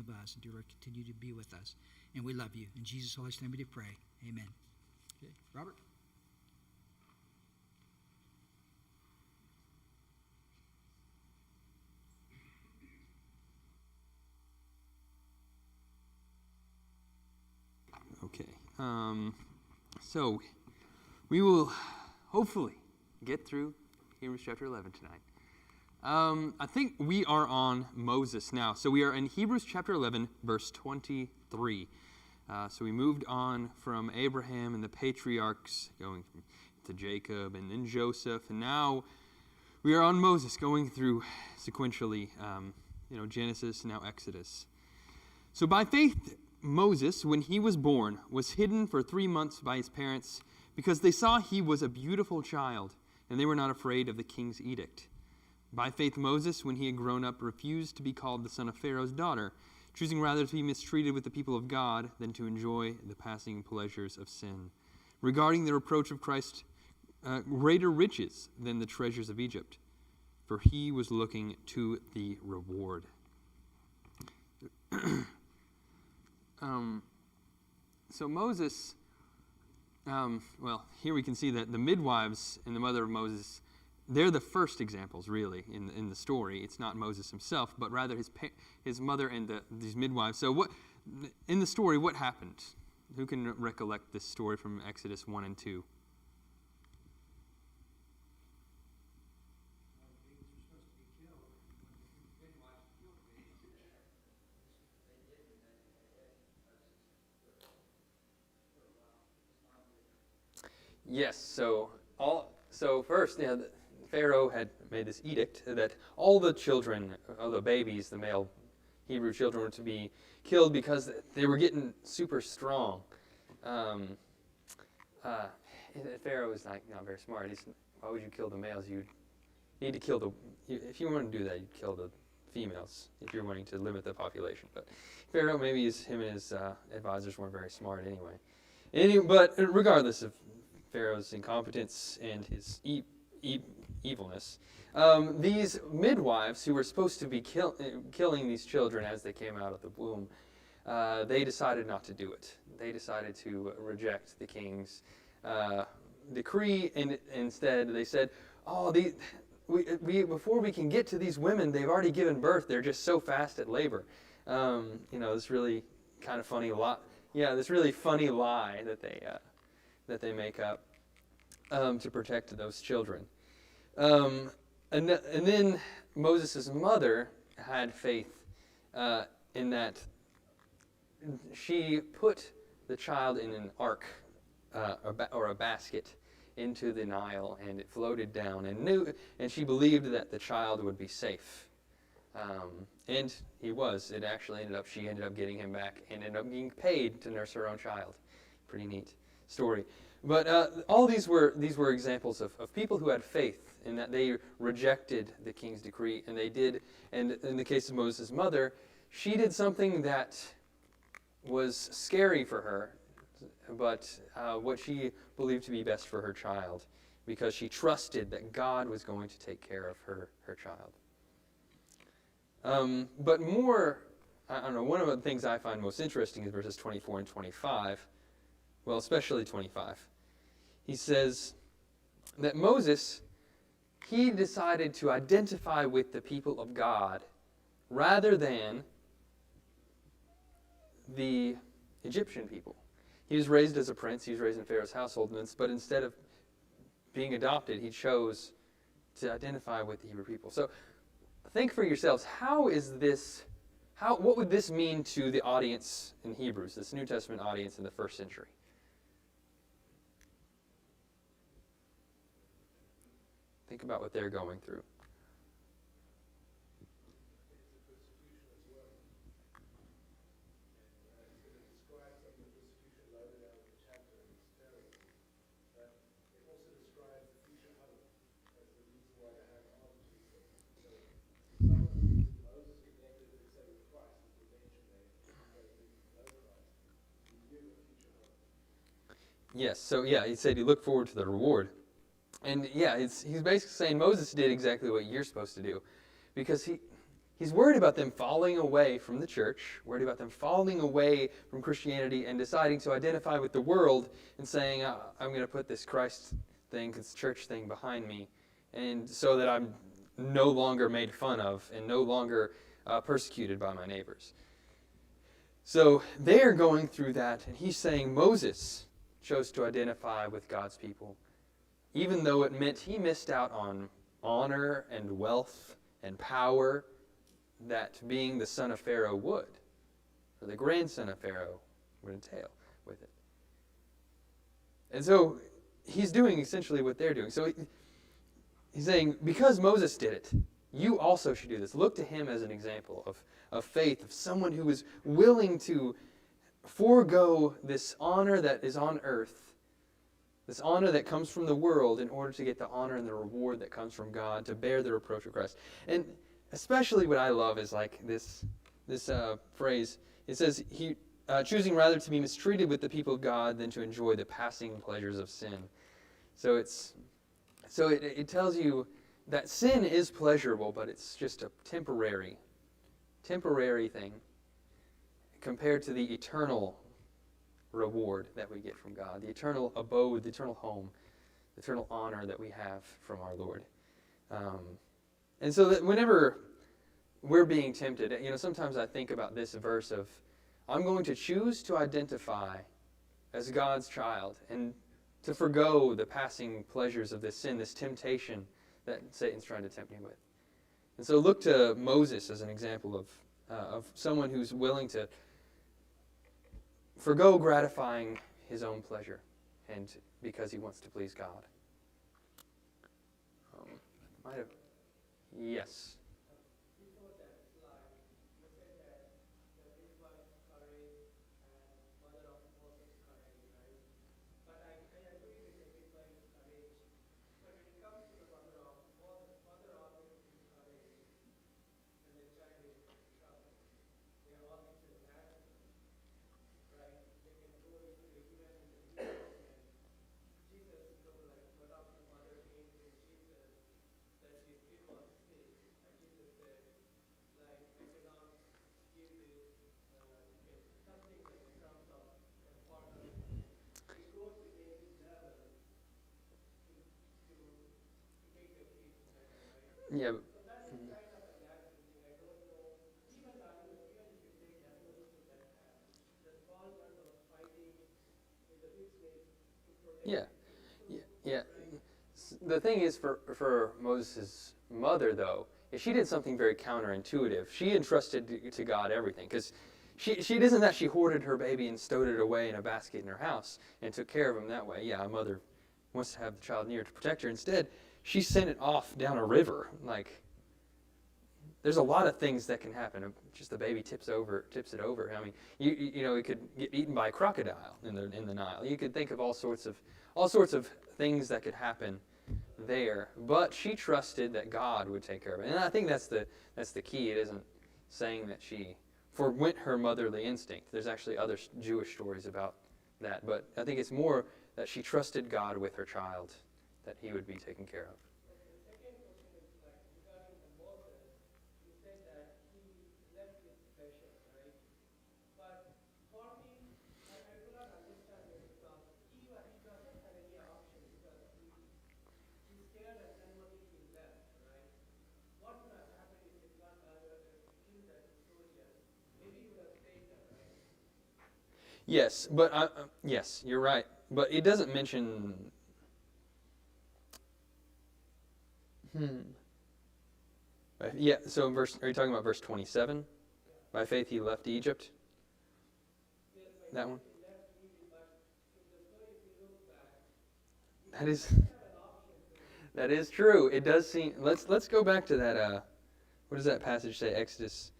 of us, and to continue to be with us. And we love you. In Jesus' holy name we do pray. Amen. Okay, Robert? Okay. So we will hopefully get through Hebrews chapter 11 tonight. I think we are on Moses now. So we are in Hebrews chapter 11, verse 23. So we moved on from Abraham and the patriarchs, going to Jacob and then Joseph, and now we are on Moses, going through sequentially, Genesis, now Exodus. So by faith, Moses, when he was born, was hidden for 3 months by his parents because they saw he was a beautiful child, and they were not afraid of the king's edict. By faith, Moses, when he had grown up, refused to be called the son of Pharaoh's daughter, choosing rather to be mistreated with the people of God than to enjoy the passing pleasures of sin, regarding the reproach of Christ greater riches than the treasures of Egypt, for he was looking to the reward. So Moses, here we can see that the midwives and the mother of Moses, they're the first examples, really, in the story. It's not Moses himself, but rather his mother and these midwives. So in the story, what happened? Who can recollect this story from Exodus 1 and 2? Yes, so first, Pharaoh had made this edict that all the children, all the babies, the male Hebrew children, were to be killed because they were getting super strong. Pharaoh was not very smart. He said, why would you kill the males? You need to kill if you want to do that, you'd kill the females if you're wanting to limit the population. But Pharaoh, maybe him and his advisors weren't very smart anyway. But regardless of Pharaoh's incompetence and his evilness, these midwives who were supposed to be killing these children as they came out of the womb, they decided not to do it. They decided to reject the king's decree, and instead they said, before we can get to these women, they've already given birth. They're just so fast at labor. This really kind of funny lie. Yeah, this really funny lie that they make up to protect those children. And then Moses' mother had faith in that she put the child in an ark or a basket into the Nile, and it floated down, and she believed that the child would be safe. And he was. She ended up getting him back and ended up being paid to nurse her own child. Pretty neat story. But all these were examples of people who had faith in that they rejected the king's decree, and they did. And in the case of Moses' mother, she did something that was scary for her, but what she believed to be best for her child, because she trusted that God was going to take care of her child. But more, one of the things I find most interesting is verses 24 and 25. Well, especially 25. He says that Moses, he decided to identify with the people of God rather than the Egyptian people. He was raised as a prince. He was raised in Pharaoh's household, but instead of being adopted, he chose to identify with the Hebrew people. So think for yourselves, what would this mean to the audience in Hebrews, this New Testament audience in the first century? Think about what they're going through. Yes, so he said he looked forward to the reward. And he's basically saying Moses did exactly what you're supposed to do, because he He's worried about them falling away from the church, worried about them falling away from Christianity and deciding to identify with the world and saying, I'm going to put this Christ thing, this church thing behind me, and so that I'm no longer made fun of and no longer persecuted by my neighbors. So they're going through that, and he's saying Moses chose to identify with God's people, even though it meant he missed out on honor and wealth and power that being the son of Pharaoh would, or the grandson of Pharaoh would entail with it. And so he's doing essentially what they're doing. So he's saying, because Moses did it, you also should do this. Look to him as an example of faith, of someone who is willing to forego this honor that is on earth, this honor that comes from the world, in order to get the honor and the reward that comes from God, to bear the reproach of Christ. And especially what I love is like this phrase. It says, choosing rather to be mistreated with the people of God than to enjoy the passing pleasures of sin. So it tells you that sin is pleasurable, but it's just a temporary thing compared to the eternal reward that we get from God, the eternal abode, the eternal home, the eternal honor that we have from our Lord. And so that whenever we're being tempted, sometimes I think about this verse of, I'm going to choose to identify as God's child and to forgo the passing pleasures of this sin, this temptation that Satan's trying to tempt me with. And so look to Moses as an example of someone who's willing to forgo gratifying his own pleasure, and because he wants to please God. Yes. Yeah. Yeah. The thing is, for Moses' mother, though, is she did something very counterintuitive. She entrusted to God everything, because she isn't that she hoarded her baby and stowed it away in a basket in her house and took care of him that way. Yeah, a mother wants to have the child near to protect her. Instead, she sent it off down a river. Like, there's a lot of things that can happen. Just the baby tips it over. I mean, it could get eaten by a crocodile in the Nile. You could think of all sorts of things that could happen there. But she trusted that God would take care of it. And I think that's the key. It isn't saying that she forwent her motherly instinct. There's actually other Jewish stories about that. But I think it's more that she trusted God with her child, that he would be taken care of. Yes, but yes, you're right. But it doesn't mention. Yeah. So, are you talking about verse 27? By faith he left Egypt. That one. That is true. It does seem. Let's go back to that. What does that passage say? Exodus.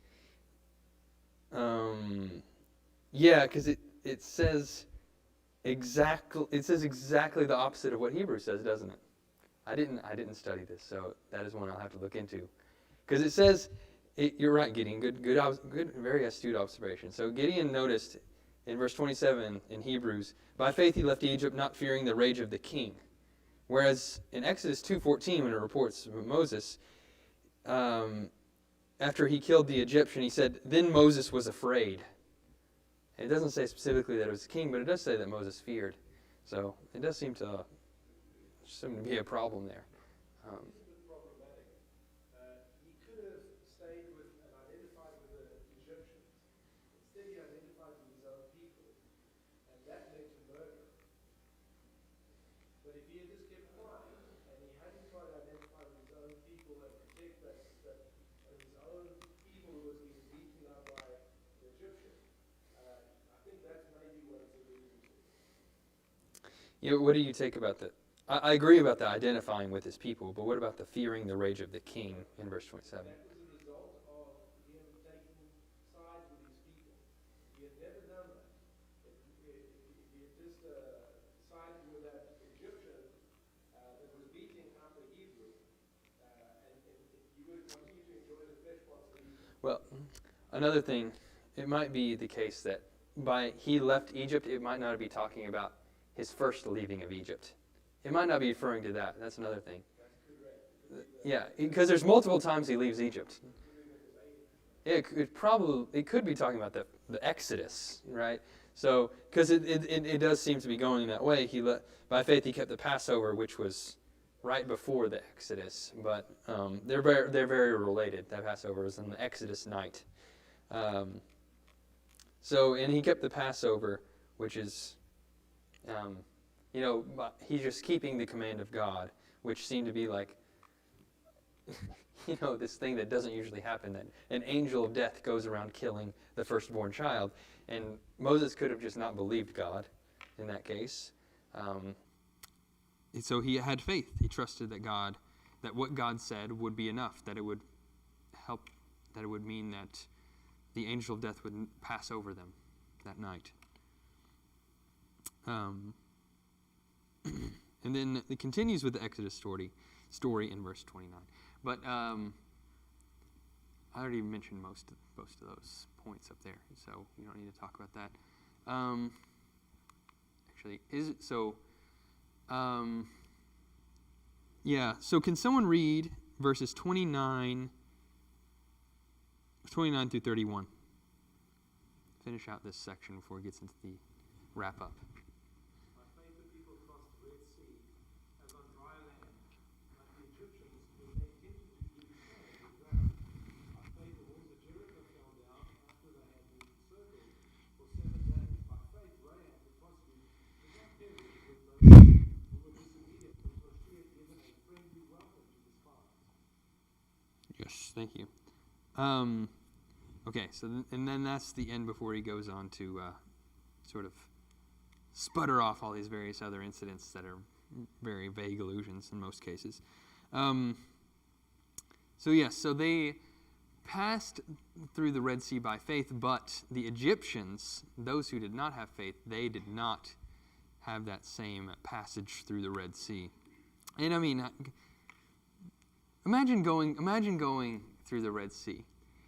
Yeah, because it says exactly the opposite of what Hebrews says, doesn't it? I didn't study this, so that is one I'll have to look into. Because it says, you're right, Gideon. Good, very astute observation. So Gideon noticed in verse 27 in Hebrews, by faith he left Egypt, not fearing the rage of the king. Whereas in Exodus 2:14, when it reports Moses, after he killed the Egyptian, he said, then Moses was afraid. And it doesn't say specifically that it was the king, but it does say that Moses feared. So it does seem to be a problem there. Problematic. He could have stayed with and identified with the Egyptians. Instead, he identified with his own people, and that led to murder. But if he had just kept quiet and he hadn't tried to identify with his own people and protect his own people who was being beaten up by the Egyptians, I think that's maybe what it's alluding to. You know, what do you take about that? I agree about the identifying with his people, but what about the fearing the rage of the king in verse 27? That was a result of him taking sides with his people. He had never done that. He had just sided with that Egyptian that was beating up the Hebrew, and he would continue to enjoy the flesh pots of Egypt. Well, another thing, it might be the case that by he left Egypt, it might not be talking about his first leaving of Egypt. It might not be referring to that. That's another thing. Yeah, because there's multiple times he leaves Egypt. It could be talking about the Exodus, right? So, because it does seem to be going that way. By faith he kept the Passover, which was right before the Exodus, but they're very related. That Passover was on the Exodus night. And he kept the Passover, which is, he's just keeping the command of God, which seemed to be like, this thing that doesn't usually happen, that an angel of death goes around killing the firstborn child. And Moses could have just not believed God in that case. So he had faith. He trusted that what God said would be enough, that it would help, that it would mean that the angel of death would pass over them that night. And then it continues with the Exodus story in verse 29. But I already mentioned most of those points up there, so we don't need to talk about that. So can someone read verses 29 through 31? Finish out this section before it gets into the wrap-up. By faith the people crossed the Red Sea as on dry land, but the Egyptians, when they attempted to do the same, were drowned. By faith the walls of Jericho fell down after they had been encircled for 7 days. By faith Rahab the prostitute did not perish with those who were disobedient, because she had given a friendly welcome to the spies. Yes, thank you. Okay, and then that's the end before he goes on to sort of sputter off all these various other incidents that are very vague allusions in most cases. So they passed through the Red Sea by faith, but the Egyptians, those who did not have faith, they did not have that same passage through the Red Sea. And I mean, imagine going through the Red Sea.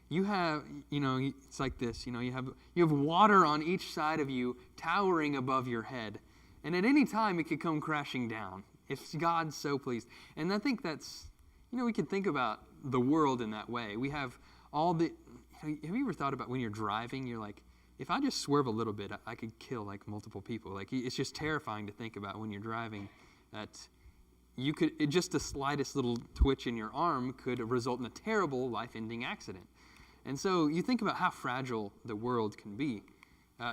You have, it's like this, you have water on each side of you towering above your head. And at any time it could come crashing down if God's so pleased. And I think that's, we can think about the world in that way. We have all the, have you ever thought about when you're driving, you're like, if I just swerve a little bit, I could kill like multiple people. Like it's just terrifying to think about when you're driving that just the slightest little twitch in your arm could result in a terrible life-ending accident. And so you think about how fragile the world can be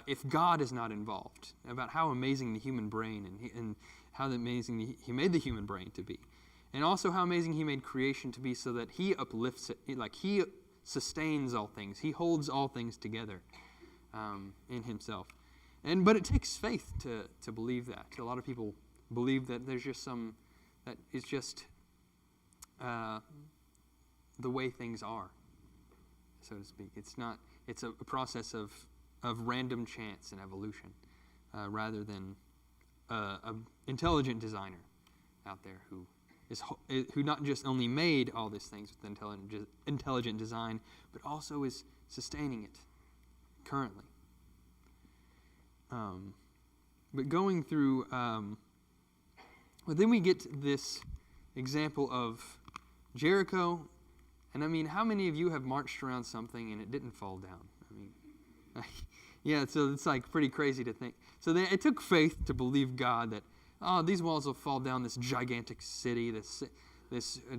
if God is not involved, about how amazing the human brain and how amazing he made the human brain to be. And also how amazing he made creation to be so that he uplifts it, like he sustains all things. He holds all things together in himself. But it takes faith to believe that. A lot of people believe that there's just that it's just the way things are, so to speak. It's a process of random chance and evolution rather than an intelligent designer out there who not just only made all these things with intelligent design, but also is sustaining it currently. But going through, then we get this example of Jericho And I mean, how many of you have marched around something and it didn't fall down? I mean, yeah, so it's like pretty crazy to think. So it took faith to believe God that, these walls will fall down this gigantic city, this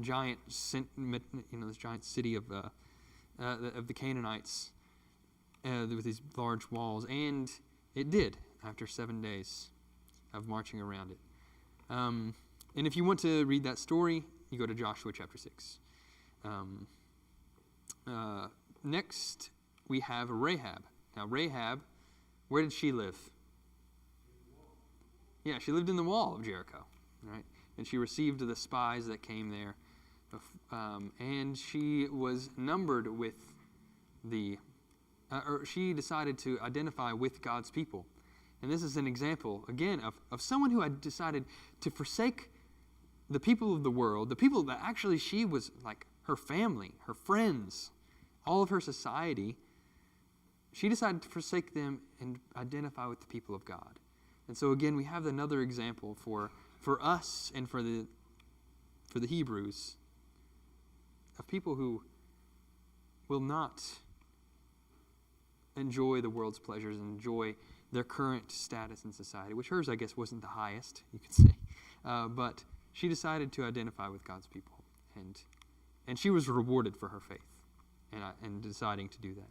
giant city of the Canaanites with these large walls. And it did after 7 days of marching around it. And if you want to read that story, you go to Joshua chapter 6. Next, we have Rahab. Now, Rahab, where did she live? Yeah, she lived in the wall of Jericho, right? And she received the spies that came there. And she was numbered with she decided to identify with God's people. And this is an example, again, of someone who had decided to forsake the people of the world, the people that actually she was like her family, her friends, all of her society. She decided to forsake them and identify with the people of God. And so again, we have another example for us and for the Hebrews of people who will not enjoy the world's pleasures and enjoy their current status in society, which hers, I guess, wasn't the highest, you could say. But she decided to identify with God's people. And she was rewarded for her faith and deciding to do that.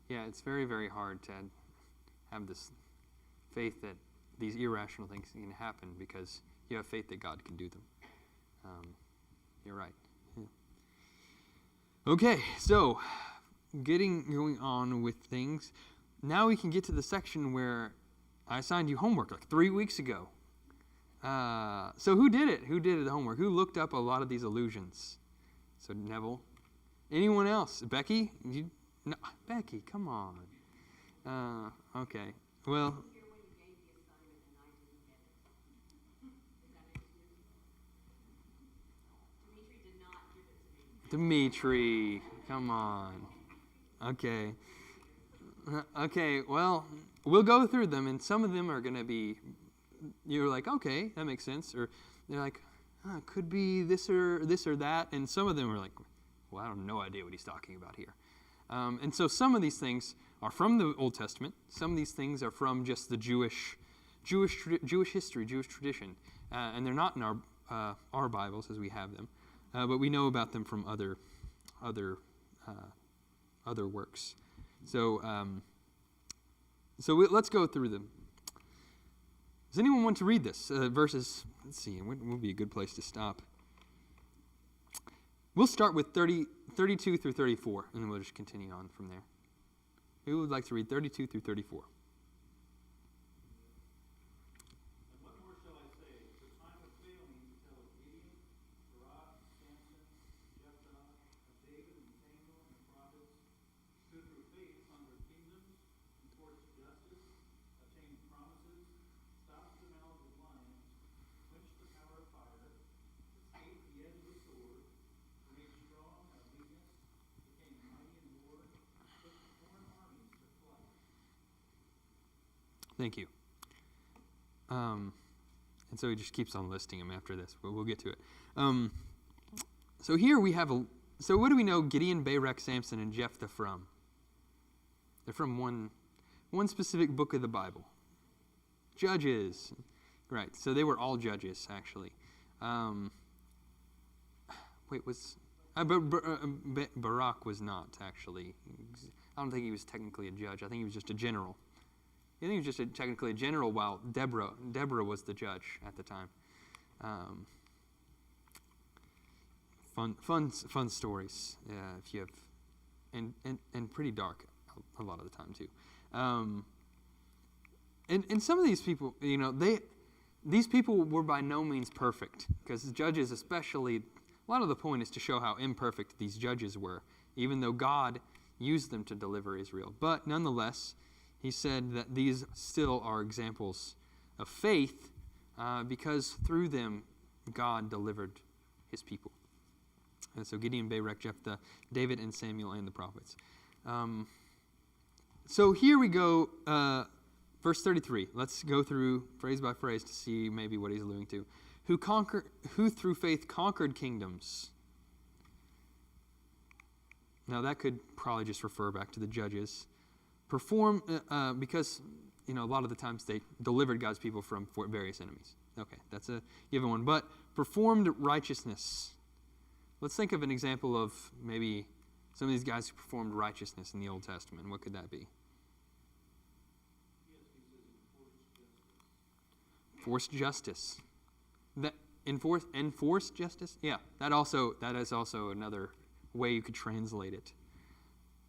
Yeah, it's very, very hard to have this faith that these irrational things can happen because you have faith that God can do them. You're right. Yeah. Okay, so going on with things. Now we can get to the section where I assigned you homework like 3 weeks ago. So who did it? Who did the homework? Who looked up a lot of these allusions? So Neville. Anyone else? Becky? No, Becky, come on. Okay. Well. Dimitri, come on. Okay. Okay, well, we'll go through them, and some of them are going to be, you're like, okay, that makes sense. Or they're like, could be this or that. And some of them are like, well, I have no idea what he's talking about here. And so some of these things are from the Old Testament. Some of these things are from just the Jewish history, Jewish tradition. And they're not in our Bibles as we have them. But we know about them from other works. So let's go through them. Does anyone want to read this? Verses, let's see, what would be a good place to stop? We'll start with 32 through 34, and then we'll just continue on from there. Who would like to read 32 through 34? Thank you. And so he just keeps on listing them after this, but we'll get to it. So here we have so what do we know Gideon, Barak, Samson, and Jephthah from? They're from one specific book of the Bible. Judges. Right, so they were all judges, actually. Barak was not, actually. I don't think he was technically a judge. I think he was just a general. I think he was just technically a general, while Deborah was the judge at the time. Fun stories, if you have, and pretty dark a lot of the time too. and some of these people, these people were by no means perfect, because judges especially, a lot of the point is to show how imperfect these judges were, even though God used them to deliver Israel. But nonetheless, he said that these still are examples of faith, because through them God delivered his people. And so Gideon, Barak, Jephthah, David, and Samuel, and the prophets. So here we go, verse 33. Let's go through phrase by phrase to see maybe what he's alluding to. Who through faith conquered kingdoms. Now that could probably just refer back to the judges. Perform, because a lot of the times they delivered God's people from various enemies. Okay, that's a given one. But performed righteousness. Let's think of an example of maybe some of these guys who performed righteousness in the Old Testament. What could that be? Enforced justice. That enforced justice? Yeah, that is also another way you could translate it.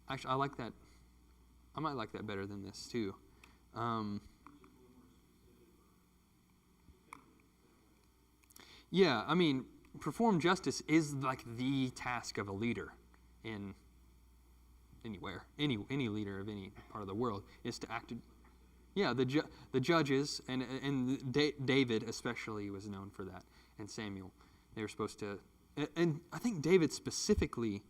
Actually, I like that. I might like that better than this too. Yeah, I mean, perform justice is like the task of a leader in anywhere. Any leader of any part of the world is to act. Yeah, the judges and David especially was known for that, and Samuel. They were supposed to, and I think David specifically.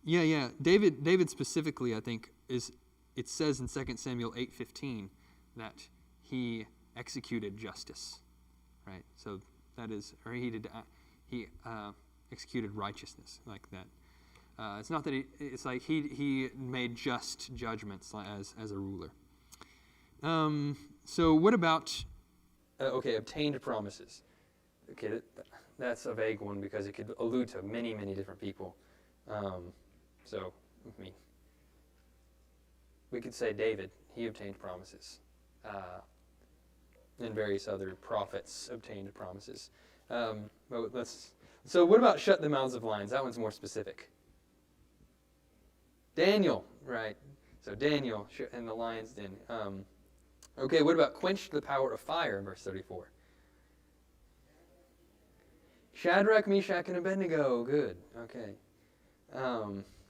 Yeah. David specifically, I think, it says in 2 Samuel 8:15 that he executed justice, right? So that is, or he executed righteousness like that. It's not that it's like he made just judgments as a ruler. So what about obtained promises? Okay, that's a vague one because it could allude to many, many different people. So, I mean, we could say David, he obtained promises. And various other prophets obtained promises. So what about shut the mouths of lions? That one's more specific. Daniel, right. So Daniel in the lion's den. Okay, what about quench the power of fire in verse 34? Shadrach, Meshach, and Abednego. Good. Okay.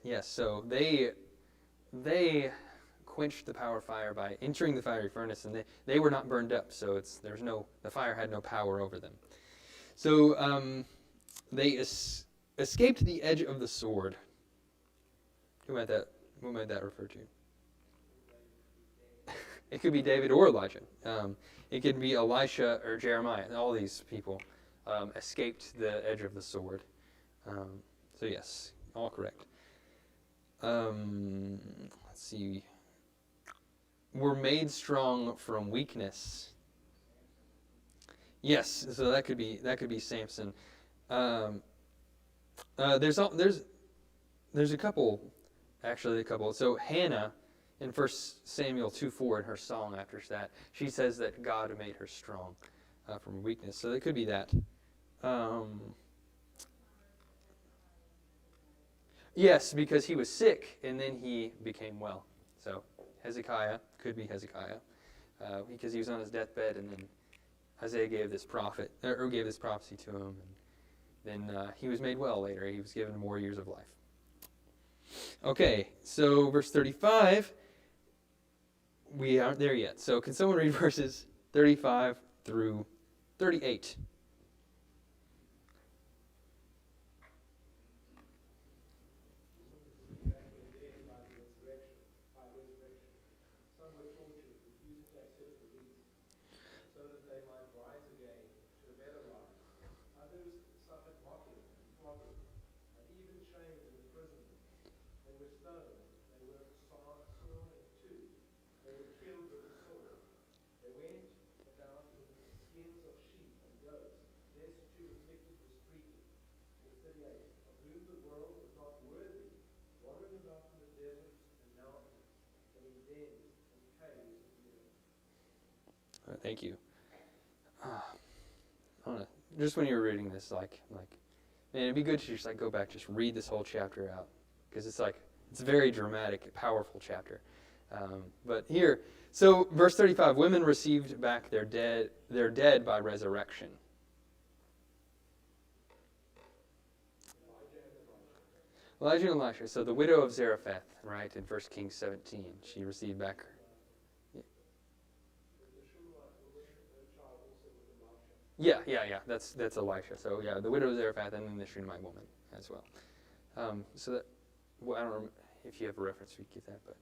Yes, so they quenched the power of fire by entering the fiery furnace, and they were not burned up, so the fire had no power over them. So they escaped the edge of the sword. What might that refer to? It could be David or Elijah. It could be Elisha or Jeremiah. All these people escaped the edge of the sword. So yes, all correct. Let's see. Were made strong from weakness. Yes, so that could be Samson. There's a couple. So Hannah, in 1 Samuel 2:4, in her song after that, she says that God made her strong from weakness. So it could be that. Yes, because he was sick and then he became well. So Hezekiah could be Hezekiah, because he was on his deathbed, and then Isaiah gave this prophecy to him, and then he was made well later. He was given more years of life. Okay, so verse 35, we aren't there yet. So can someone read verses 35 through 38? Thank you. Just when you were reading this, like, man, it'd be good to just go back, just read this whole chapter out, because it's a very dramatic, powerful chapter. But here, so verse 35, women received back their dead by resurrection. Elijah and Elisha. So the widow of Zarephath, right, in 1 Kings 17, she received back her. Yeah. That's Elisha. So yeah, the widow of Zarephath and then the Shunammite woman as well. So that, well, I don't remember if you have a reference, we give that, but.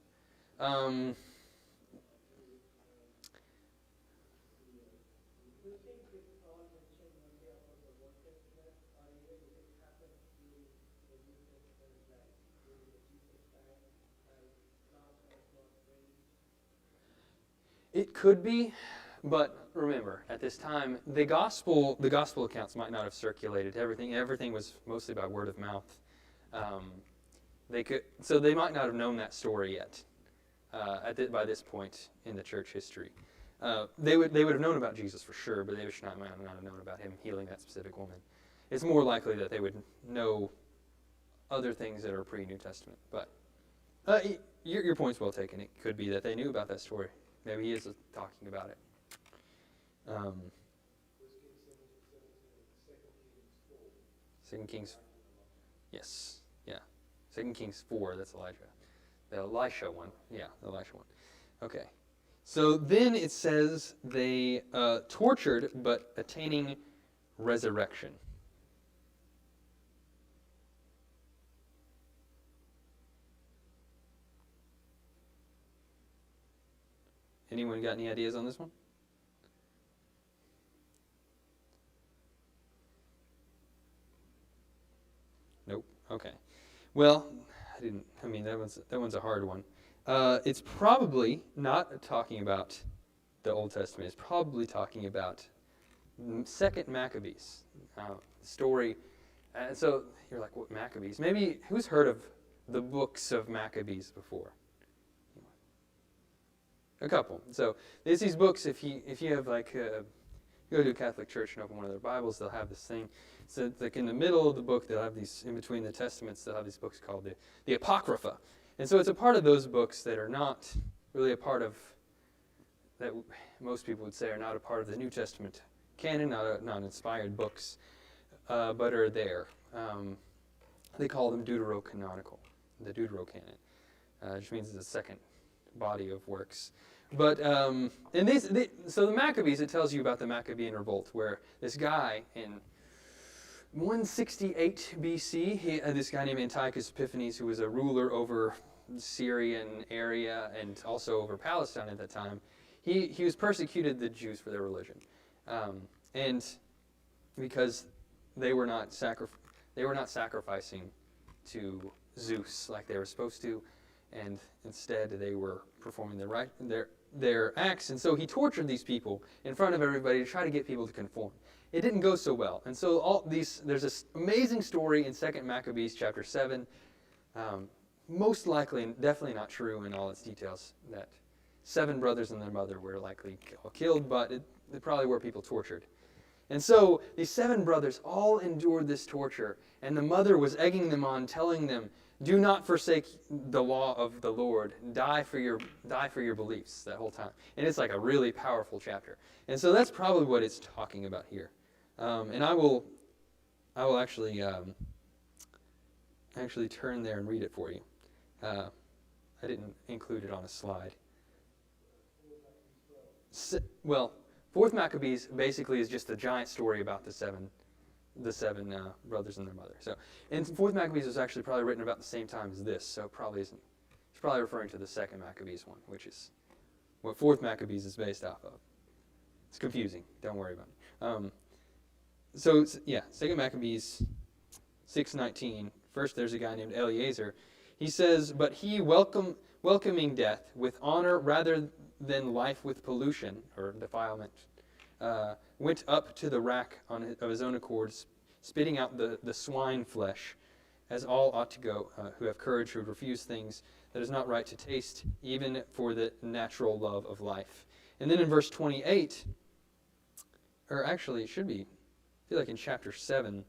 It could be, but remember, at this time, the gospel accounts might not have circulated. Everything was mostly by word of mouth. So they might not have known that story yet. By this point in the church history, they would have known about Jesus for sure, but they might not have known about him healing that specific woman. It's more likely that they would know other things that are pre-New Testament. But your point's well taken. It could be that they knew about that story. Maybe he is talking about it. Second Kings. Yes. Yeah. 2 Kings 4. That's Elijah. The Elisha one. Yeah, the Elisha one. Okay. So then it says they tortured, but attaining resurrection. Anyone got any ideas on this one? Nope. Okay. Well, that one's a hard one. It's probably not talking about the Old Testament. It's probably talking about Second Maccabees story. So you're like, what Maccabees? Maybe who's heard of the books of Maccabees before? A couple. So there's these books. If you have you go to a Catholic church and open one of their Bibles, they'll have this thing. So like in the middle of the book, they'll have these, in between the Testaments, they'll have these books called the Apocrypha. And so it's a part of those books that are not really a part of, that most people would say are not a part of the New Testament canon, not inspired books, but are there. They call them deuterocanonical, the Deuterocanon. Which means it's a second body of works. But so the Maccabees, it tells you about the Maccabean revolt, where this guy in 168 BC, this guy named Antiochus Epiphanes, who was a ruler over the Syrian area and also over Palestine at that time, he was persecuted the Jews for their religion, and because they were not sacrificing to Zeus like they were supposed to, and instead they were performing their acts. And so he tortured these people in front of everybody to try to get people to conform. It didn't go so well. And so there's this amazing story in 2 Maccabees chapter 7, most likely, and definitely not true in all its details, that 7 brothers and their mother were likely killed, but they probably were people tortured. And so these 7 brothers all endured this torture, and the mother was egging them on, telling them, do not forsake the law of the Lord. Die for your beliefs that whole time. And it's like a really powerful chapter. And so that's probably what it's talking about here. And I will actually turn there and read it for you. I didn't include it on a slide. Well, 4th Maccabees basically is just a giant story about the seven brothers and their mother. So, and 4th Maccabees was actually probably written about the same time as this, so probably isn't. It's probably referring to the 2nd Maccabees one, which is what 4th Maccabees is based off of. It's confusing. Don't worry about it. So yeah, 2nd Maccabees 6:19. First, there's a guy named Eleazar. He says, "But he welcoming death with honor rather than life with pollution or defilement." Went up to the rack of his own accord, spitting out the swine flesh, as all ought to go, who have courage, who refuse things that is not right to taste, even for the natural love of life. And then in verse 28, or actually it should be, I feel like in chapter 7,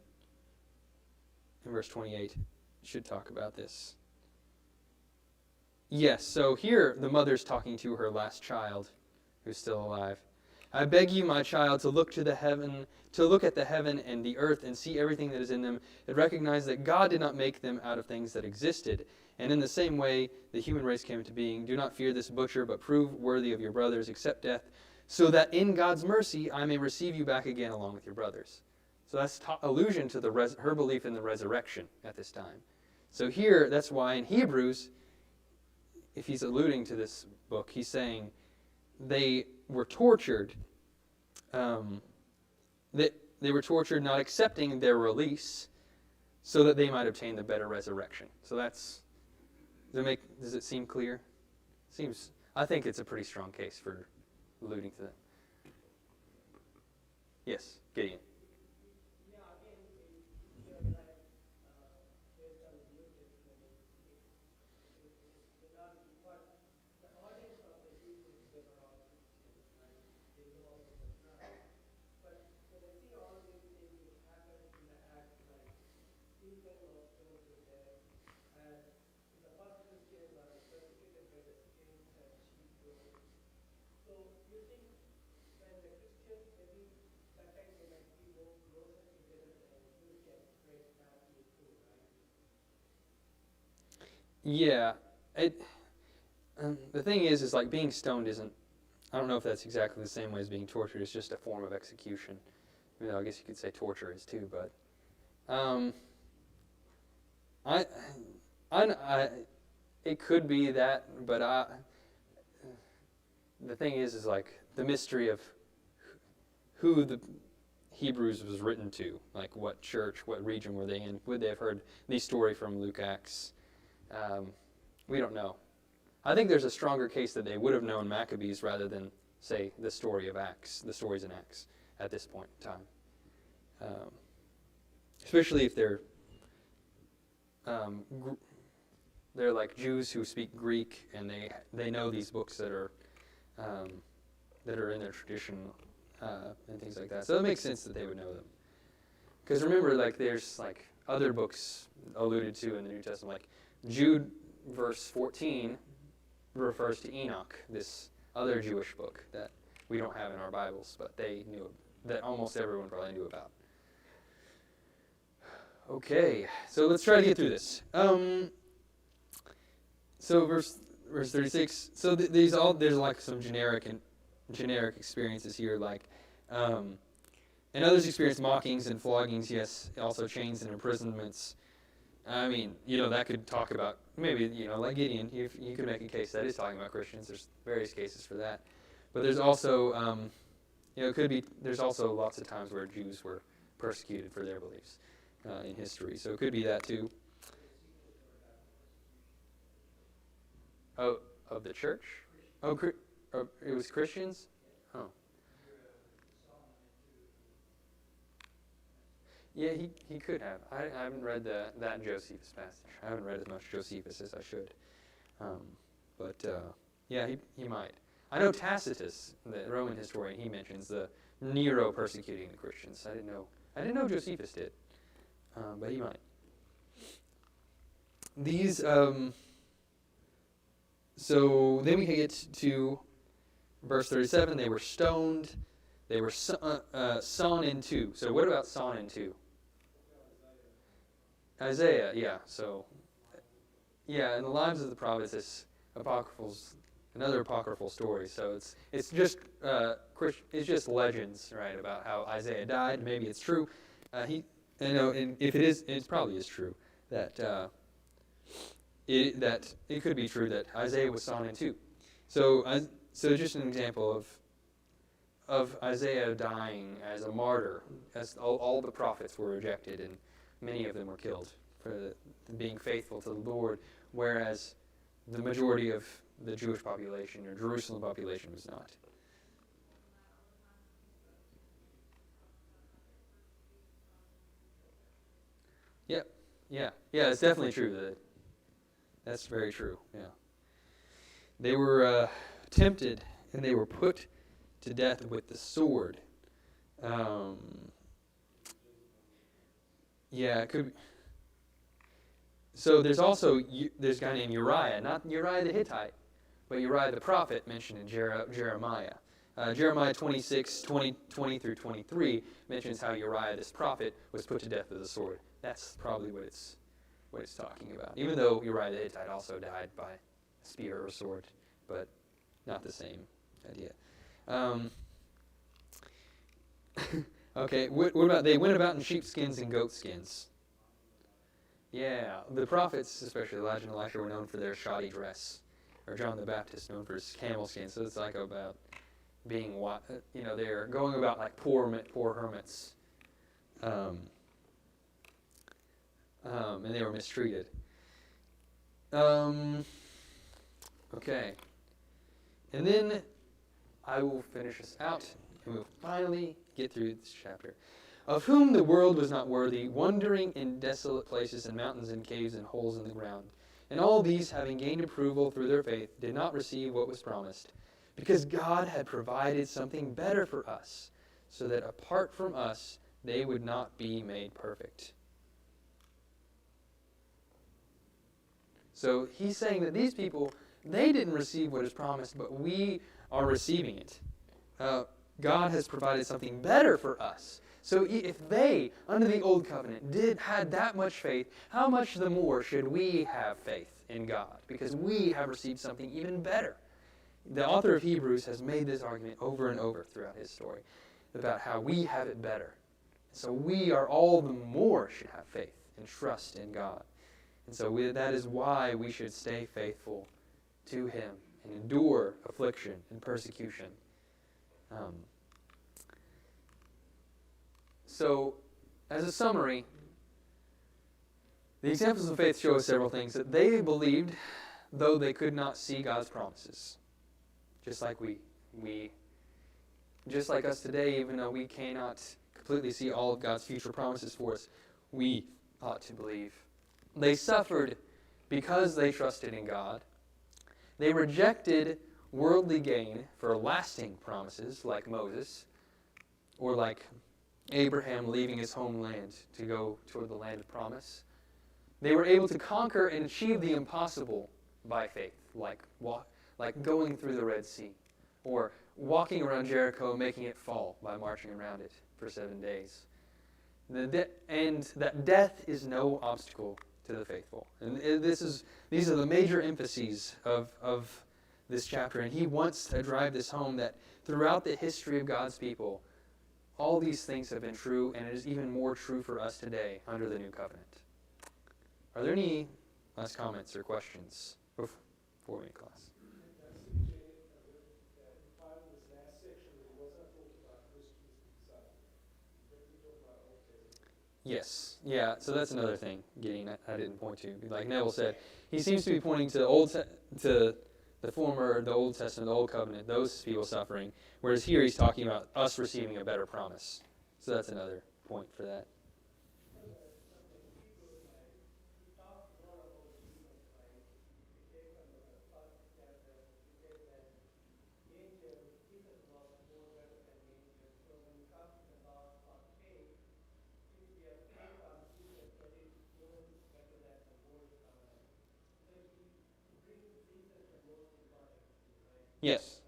in verse 28, it should talk about this. Yes, so here the mother's talking to her last child who's still alive. I beg you, my child, to look at the heaven and the earth and see everything that is in them, and recognize that God did not make them out of things that existed. And in the same way, the human race came into being. Do not fear this butcher, but prove worthy of your brothers, accept death, so that in God's mercy I may receive you back again along with your brothers. So that's allusion to her belief in the resurrection at this time. So here, that's why in Hebrews, if he's alluding to this book, he's saying they were tortured. They were tortured, not accepting their release, so that they might obtain the better resurrection. So that's. Does it seem clear? I think it's a pretty strong case for alluding to that. Yes, Gideon. Yeah, the thing is like being stoned isn't. I don't know if that's exactly the same way as being tortured. It's just a form of execution. I guess you could say torture is too, but it could be that. But the thing is like the mystery of who the Hebrews was written to, like what church, what region were they in? Would they have heard the story from Luke, Acts? We don't know. I think there's a stronger case that they would have known Maccabees rather than, say, the story of Acts, the stories in Acts at this point in time. Especially if they're like Jews who speak Greek and they know these books that are in their tradition and things like that. So it makes sense that they would know them. Because remember, like there's like other books alluded to in the New Testament, like Jude, verse 14, refers to Enoch, this other Jewish book that we don't have in our Bibles, but they knew, that almost everyone probably knew about. Okay, so let's try to get through this. So verse 36. So there's like some generic experiences here, like, and others experience mockings and floggings. Yes, also chains and imprisonments. I mean, that could talk about, maybe, like Gideon, you could make a case that is talking about Christians. There's various cases for that. But there's also, there's also lots of times where Jews were persecuted for their beliefs in history. So it could be that too. Oh, of the church? Oh, it was Christians? Oh. Yeah, he could have. I haven't read that Josephus passage. I haven't read as much Josephus as I should. Yeah, he might. I know Tacitus, the Roman historian, he mentions the Nero persecuting the Christians. I didn't know Josephus did, but he might. These. So then we get to verse 37. They were stoned. They were sawn in two. So what about sawn in two? Isaiah, yeah. So, yeah, in the lives of the prophets, this another apocryphal story. So it's just legends, right, about how Isaiah died. Maybe it's true. And if it is, it probably is true that it could be true that Isaiah was sawn in two. So just an example of Isaiah dying as a martyr, as all the prophets were rejected and many of them were killed for being faithful to the Lord, whereas the majority of the Jewish population or Jerusalem population was not. Yeah, it's definitely true. That's very true, yeah. They were tempted and they were put to death with the sword. Yeah, it could be. So there's also there's a guy named Uriah, not Uriah the Hittite, but Uriah the prophet mentioned in Jeremiah. Jeremiah 26, 20 through 23 mentions how Uriah this prophet was put to death with a sword. That's probably what it's talking about. Even though Uriah the Hittite also died by a spear or a sword, but not the same idea. Okay, what about they went about in sheepskins and goatskins? Yeah, the prophets, especially Elijah and Elisha, were known for their shoddy dress. Or John the Baptist, known for his camel skin. So it's like about being, they're going about like poor hermits. And they were mistreated. Okay. And then I will finish this out, and we'll finally get through this chapter. Of whom the world was not worthy, wandering in desolate places and mountains and caves and holes in the ground. And all these, having gained approval through their faith, did not receive what was promised, because God had provided something better for us, so that apart from us, they would not be made perfect. So he's saying that these people, they didn't receive what is promised, but we are receiving it. God has provided something better for us. So if they, under the old covenant, had that much faith, how much the more should we have faith in God? Because we have received something even better. The author of Hebrews has made this argument over and over throughout his story about how we have it better. So we are all the more should have faith and trust in God. And so that is why we should stay faithful to Him and endure affliction and persecution. So, as a summary, the examples of faith show us several things. That they believed, though they could not see God's promises. Just like just like us today, even though we cannot completely see all of God's future promises for us, we ought to believe. They suffered because they trusted in God. They rejected worldly gain for lasting promises, like Moses, or like Abraham leaving his homeland to go toward the land of promise. They were able to conquer and achieve the impossible by faith, like going through the Red Sea, or walking around Jericho, making it fall by marching around it for 7 days. And that death is no obstacle to the faithful. And these are the major emphases of this chapter. And he wants to drive this home that throughout the history of God's people, all these things have been true, and it is even more true for us today under the new covenant. Are there any last comments or questions before we class? Yes. Yeah, so that's another thing I didn't point to. Like Neville said, he seems to be pointing to the Old Testament, the Old Covenant, those people suffering, whereas here he's talking about us receiving a better promise. So that's another point for that. Yes.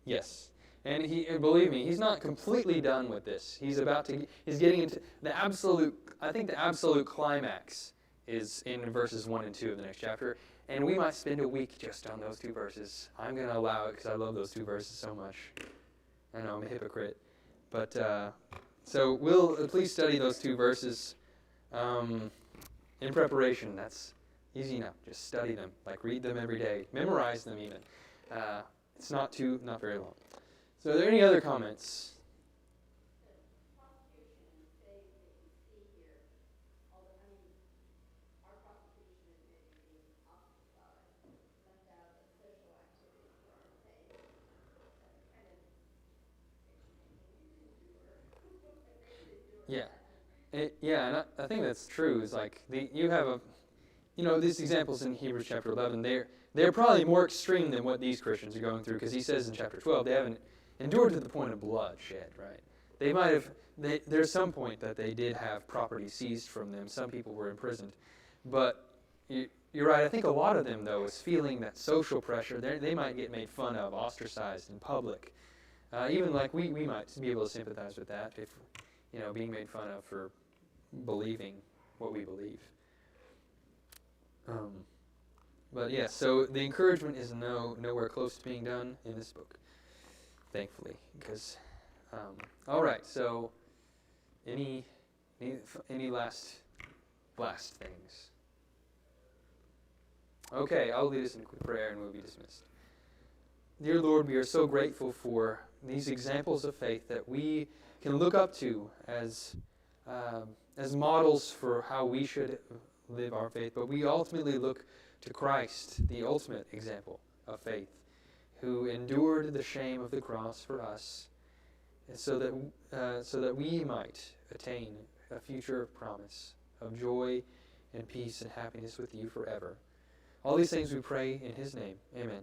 Yes. And believe me, he's not completely done with this. He's getting into the absolute climax is in verses 1 and 2 of the next chapter. And we might spend a week just on those two verses. I'm going to allow it because I love those two verses so much. I know I'm a hypocrite. But, so please study those two verses in preparation. That's easy enough. Just study them. Read them every day. Memorize them even. It's not very long. So are there any other comments? Yeah. And I think that's true. Is you have these examples in Hebrews chapter 11, they're probably more extreme than what these Christians are going through, because he says in chapter 12 they haven't endured to the point of bloodshed, right? They might have, there's some point that they did have property seized from them. Some people were imprisoned. But you're right. I think a lot of them, though, is feeling that social pressure. They might get made fun of, ostracized in public. Even like we might be able to sympathize with that if, being made fun of for believing what we believe. But yeah, so the encouragement is nowhere close to being done in this book, thankfully. Because, all right. So, any last things? Okay, I'll lead us in a quick prayer and we'll be dismissed. Dear Lord, we are so grateful for these examples of faith that we can look up to as models for how we should live our faith. But we ultimately look to Christ, the ultimate example of faith, who endured the shame of the cross for us, and so that we might attain a future promise of joy and peace and happiness with you forever. All these things we pray in His name. Amen.